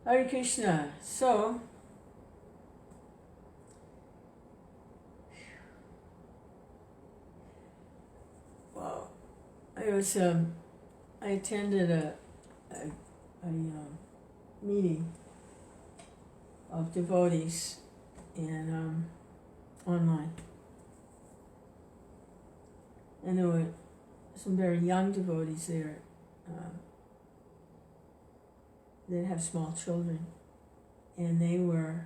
Hare Krishna. So, well, I attended a meeting of devotees and online, and there were some very young devotees there that have small children, and they were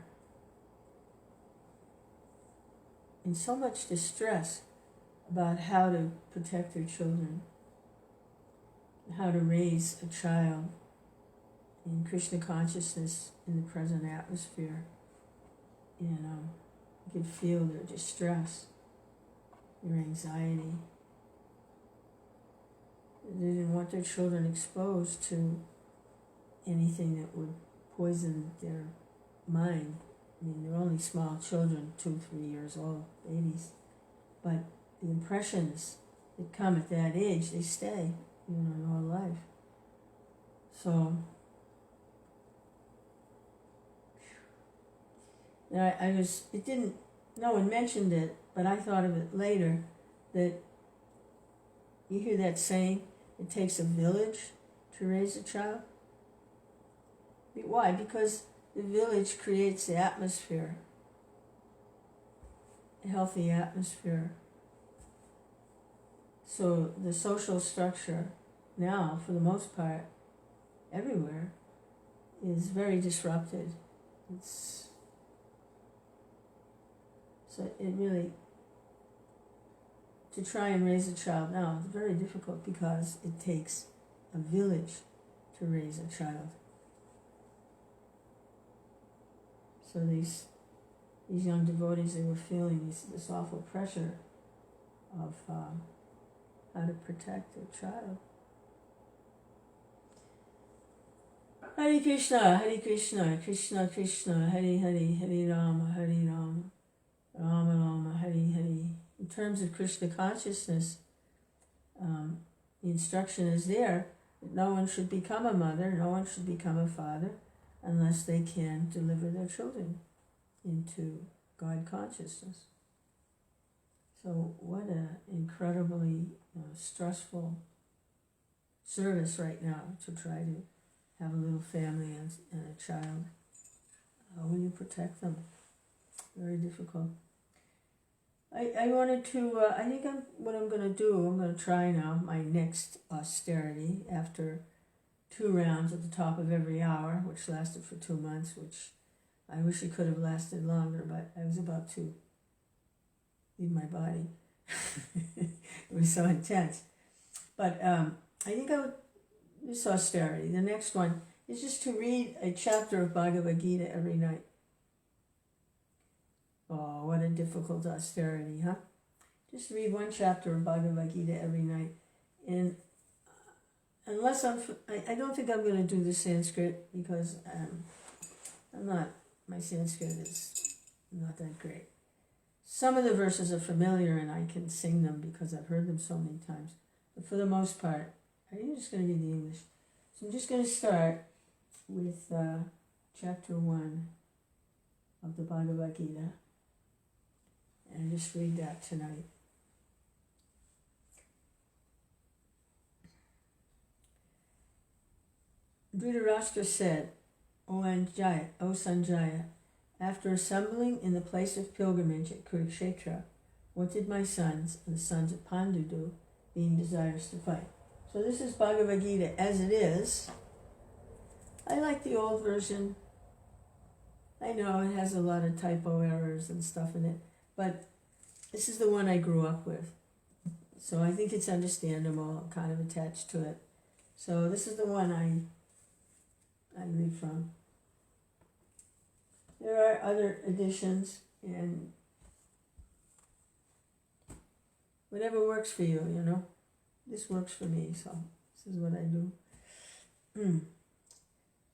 in so much distress about how to protect their children, how to raise a child in Krishna consciousness in the present atmosphere. And you could feel their distress, their anxiety. They didn't want their children exposed to anything that would poison their mind. I mean, they're only small children, 2, 3 years old, babies. But the impressions that come at that age, they stay, in our life. So, no one mentioned it, but I thought of it later, that you hear that saying, it takes a village to raise a child? Why? Because the village creates the atmosphere, a healthy atmosphere. So the social structure now, for the most part, everywhere, is very disrupted. So it really, to try and raise a child now is very difficult because it takes a village to raise a child. So these young devotees, they were feeling this awful pressure of how to protect their child. Hare Krishna, Krishna Krishna, Hare Hare, Hare Rama, Rama Rama, Hare Hare. In terms of Krishna consciousness, the instruction is there that no one should become a mother, no one should become a father, unless they can deliver their children into God consciousness. So what an incredibly stressful service right now to try to have a little family and a child. How will you protect them? Very difficult. I wanted to, I think what I'm going to try now, my next austerity, after 2 rounds at the top of every hour, which lasted for 2 months, which I wish it could have lasted longer, but I was about to leave my body. It was so intense. But I think this austerity, the next one, is just to read a chapter of Bhagavad Gita every night. Oh, what a difficult austerity, huh? Just read 1 chapter of Bhagavad Gita every night. And unless I don't think I'm going to do the Sanskrit because my Sanskrit is not that great. Some of the verses are familiar and I can sing them because I've heard them so many times. But for the most part, I'm just going to read the English. So I'm just going to start with chapter 1 of the Bhagavad Gita. And just read that tonight. Dhritarashtra said, O Sanjaya, after assembling in the place of pilgrimage at Kurukṣetra, what did my sons and the sons of Pandu do, being desirous to fight? So this is Bhagavad Gita as it is. I like the old version. I know it has a lot of typo errors and stuff in it, but this is the one I grew up with. So I think it's understandable, I'm kind of attached to it. So this is the one I read from. There are other editions, and whatever works for you, This works for me, so this is what I do.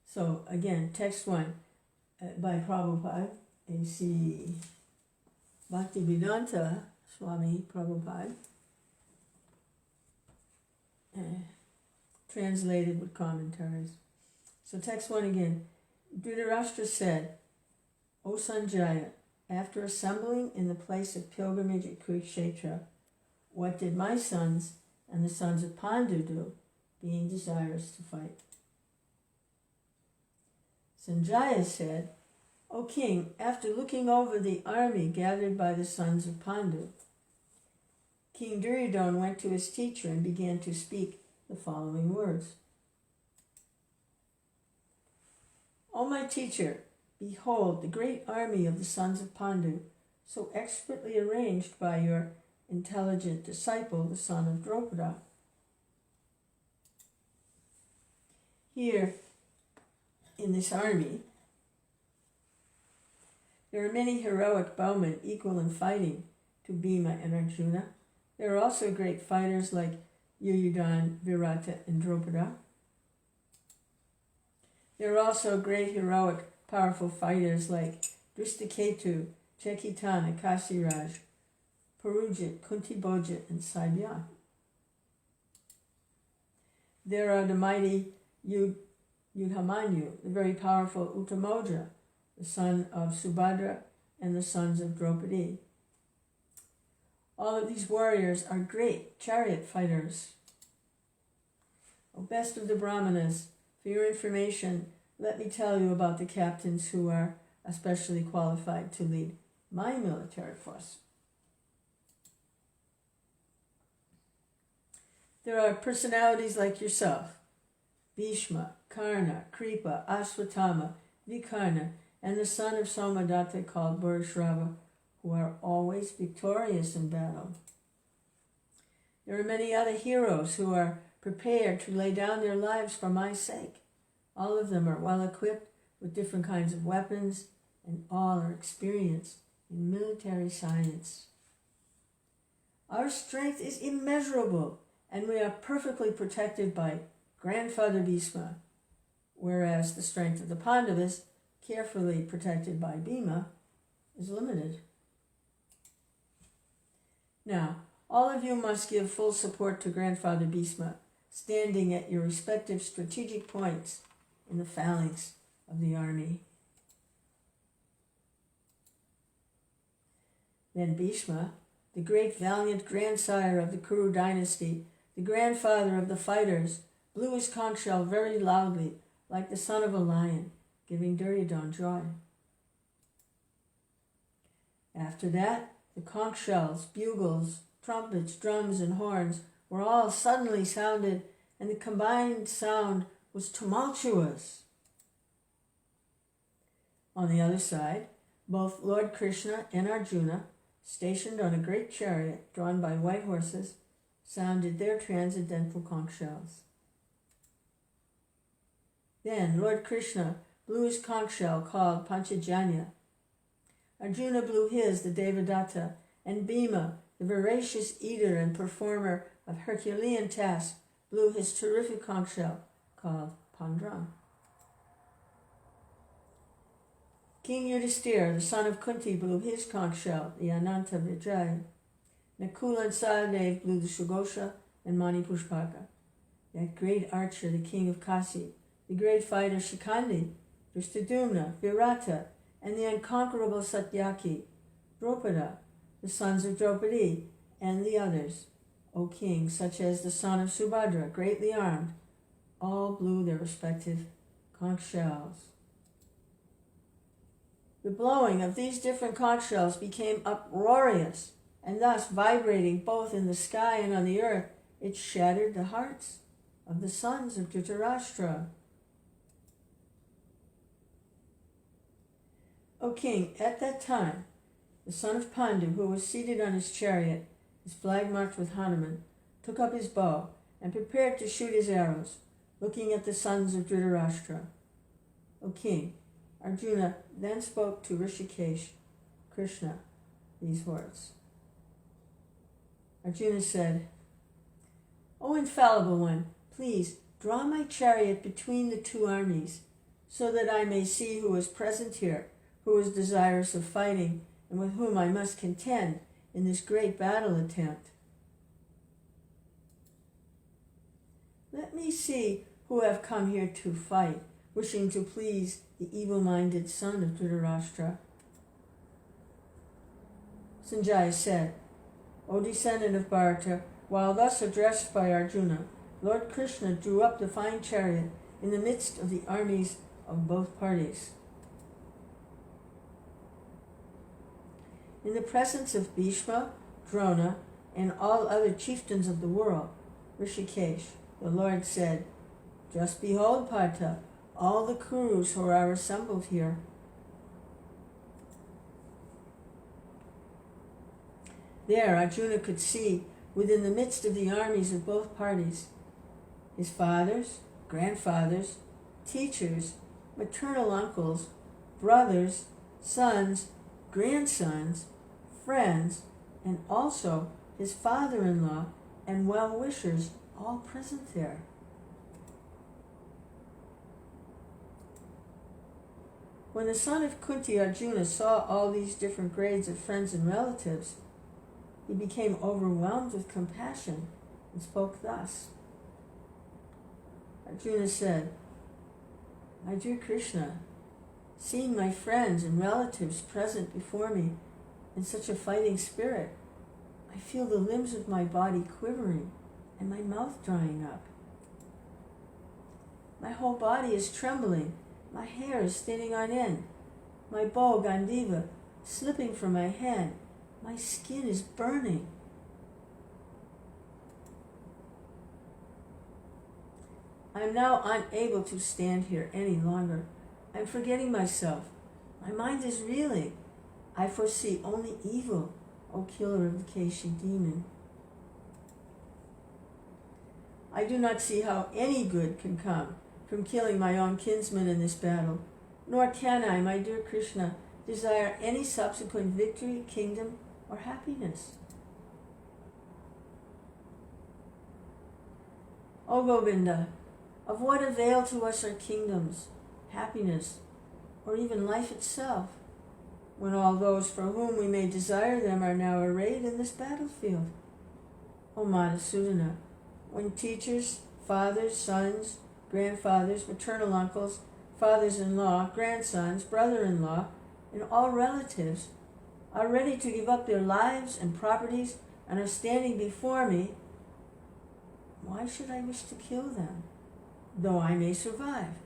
So again, text 1 by Prabhupada, A.C. Bhaktivedanta Swami Prabhupada, translated with commentaries. So text 1 again. Dhritarashtra said, O Sanjaya, after assembling in the place of pilgrimage at Kurukṣetra, what did my sons and the sons of Pandu do, being desirous to fight? Sanjaya said, O king, after looking over the army gathered by the sons of Pandu, King Duryodhana went to his teacher and began to speak the following words. O my teacher, behold the great army of the sons of Pandu, so expertly arranged by your intelligent disciple, the son of Draupadi. Here, in this army, there are many heroic bowmen equal in fighting to Bhima and Arjuna. There are also great fighters like Yuyudhan, Virata, and Draupadi. There are also great heroic, powerful fighters like Drishtaketu, Chekitana, Kasiraj, Purujit, Kuntibhoja, and Saibhya. There are the mighty Yudhamanyu, the very powerful Uttamoja, the son of Subhadra, and the sons of Draupadi. All of these warriors are great chariot fighters. O best of the Brahmanas, for your information, let me tell you about the captains who are especially qualified to lead my military force. There are personalities like yourself, Bhishma, Karna, Kripa, Aswatthama, Vikarna, and the son of Somadatta called Bharishrava, who are always victorious in battle. There are many other heroes who are prepared to lay down their lives for my sake. All of them are well equipped with different kinds of weapons, and all are experienced in military science. Our strength is immeasurable, and we are perfectly protected by Grandfather Bhishma, whereas the strength of the Pandavas, carefully protected by Bhima, is limited. Now, all of you must give full support to Grandfather Bhishma, standing at your respective strategic points in the phalanx of the army. Then Bhishma, the great valiant grandsire of the Kuru dynasty, the grandfather of the fighters, blew his conch shell very loudly, like the son of a lion, giving Duryodhana joy. After that, the conch shells, bugles, trumpets, drums, and horns were all suddenly sounded, and the combined sound was tumultuous. On the other side, both Lord Krishna and Arjuna, stationed on a great chariot drawn by white horses, sounded their transcendental conch shells. Then Lord Krishna blew his conch shell called Panchajanya. Arjuna blew his, the Devadatta, and Bhima, the voracious eater and performer of Herculean tasks, blew his terrific conch shell called Pandram. King Yudhisthira, the son of Kunti, blew his conch shell, the Ananta Vijaya. Nakula and Sahadev blew the Sughosha and Mani Pushpaka. That great archer, the king of Kasi, the great fighter Shikandi, Drishtadyumna, Virata, and the unconquerable Satyaki, Draupadi, the sons of Draupadi, and the others, O king, such as the son of Subhadra, greatly armed, all blew their respective conch shells. The blowing of these different conch shells became uproarious, and thus vibrating both in the sky and on the earth, it shattered the hearts of the sons of Dhritarashtra. O king, at that time, the son of Pandu, who was seated on his chariot, his flag marked with Hanuman, took up his bow and prepared to shoot his arrows, looking at the sons of Dhritarashtra. O king, Arjuna then spoke to Rishikesh, Krishna, these words. Arjuna said, O infallible one, please draw my chariot between the two armies, so that I may see who is present here, who is desirous of fighting, and with whom I must contend in this great battle attempt. Let me see who have come here to fight, wishing to please the evil-minded son of Dhritarashtra. Sanjaya said, O descendant of Bharata, while thus addressed by Arjuna, Lord Krishna drew up the fine chariot in the midst of the armies of both parties. In the presence of Bhishma, Drona, and all other chieftains of the world, Rishikesh, the Lord said, Just behold, Partha, all the Kurus who are assembled here. There Arjuna could see, within the midst of the armies of both parties, his fathers, grandfathers, teachers, maternal uncles, brothers, sons, grandsons, friends, and also his father-in-law and well-wishers all present there. When the son of Kunti, Arjuna, saw all these different grades of friends and relatives, he became overwhelmed with compassion and spoke thus. Arjuna said, My dear Krishna, seeing my friends and relatives present before me in such a fighting spirit, I feel the limbs of my body quivering and my mouth drying up. My whole body is trembling, my hair is standing on end, my bow, Gandiva, slipping from my hand, my skin is burning. I am now unable to stand here any longer. I am forgetting myself. My mind is reeling. I foresee only evil, O killer of the Keshi demon. I do not see how any good can come from killing my own kinsman in this battle, nor can I, my dear Krishna, desire any subsequent victory, kingdom, or happiness. O Govinda, of what avail to us are kingdoms, happiness, or even life itself, when all those for whom we may desire them are now arrayed in this battlefield? O Madhusudana, when teachers, fathers, sons, grandfathers, maternal uncles, fathers-in-law, grandsons, brother-in-law, and all relatives are ready to give up their lives and properties and are standing before me, why should I wish to kill them, though I may survive?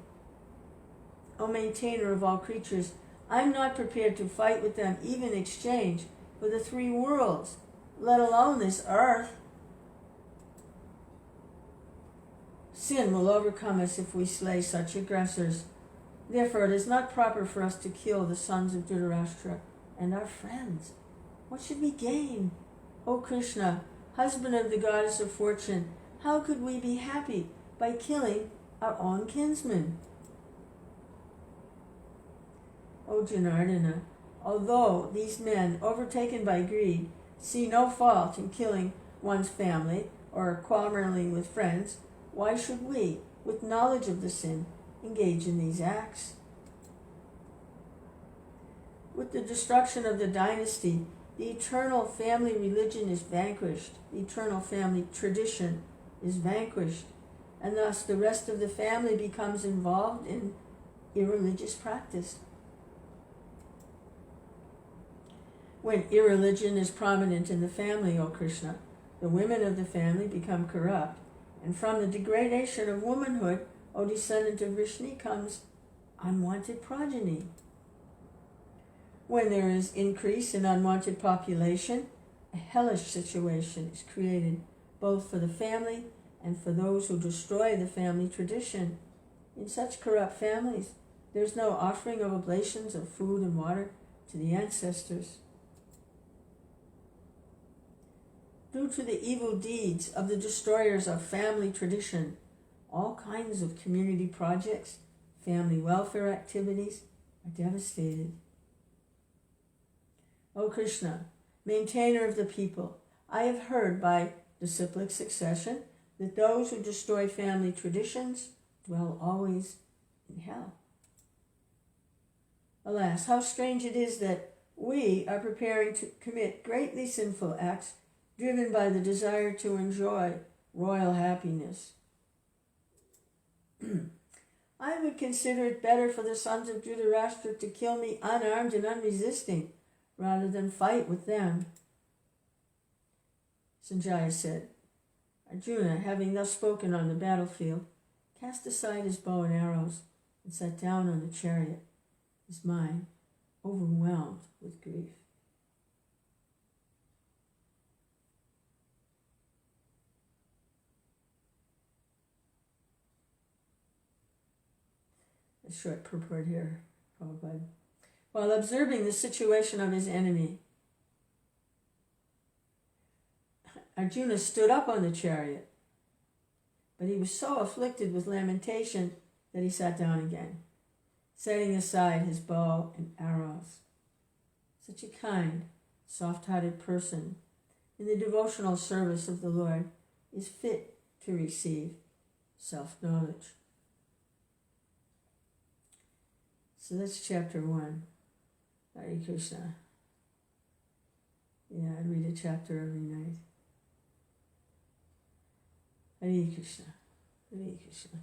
O maintainer of all creatures, I am not prepared to fight with them even in exchange for the three worlds, let alone this earth. Sin will overcome us if we slay such aggressors. Therefore, it is not proper for us to kill the sons of Dhritarashtra and our friends. What should we gain? O Krishna, husband of the goddess of fortune, how could we be happy by killing our own kinsmen? O Janardana, although these men, overtaken by greed, see no fault in killing one's family or quarreling with friends, why should we, with knowledge of the sin, engage in these acts? With the destruction of the dynasty, the eternal family religion is vanquished, the eternal family tradition is vanquished, and thus the rest of the family becomes involved in irreligious practice. When irreligion is prominent in the family, O Krishna, the women of the family become corrupt, and from the degradation of womanhood, O descendant of Vrishni, comes unwanted progeny. When there is increase in unwanted population, a hellish situation is created both for the family and for those who destroy the family tradition. In such corrupt families, there is no offering of oblations of food and water to the ancestors. Due to the evil deeds of the destroyers of family tradition, all kinds of community projects, family welfare activities are devastated. O Krishna, maintainer of the people, I have heard by disciplic succession that those who destroy family traditions dwell always in hell. Alas, how strange it is that we are preparing to commit greatly sinful acts driven by the desire to enjoy royal happiness. I would consider it better for the sons of Dhritarashtra to kill me unarmed and unresisting, rather than fight with them. Sanjaya said, Arjuna, having thus spoken on the battlefield, cast aside his bow and arrows and sat down on the chariot, his mind overwhelmed with grief. A short purport here, Prabhupada. While observing the situation of his enemy, Arjuna stood up on the chariot, but he was so afflicted with lamentation that he sat down again, setting aside his bow and arrows. Such a kind, soft-hearted person in the devotional service of the Lord is fit to receive self-knowledge. So that's chapter 1. Hare Krishna. Yeah, I read a chapter every night. Hare Krishna. Hare Krishna.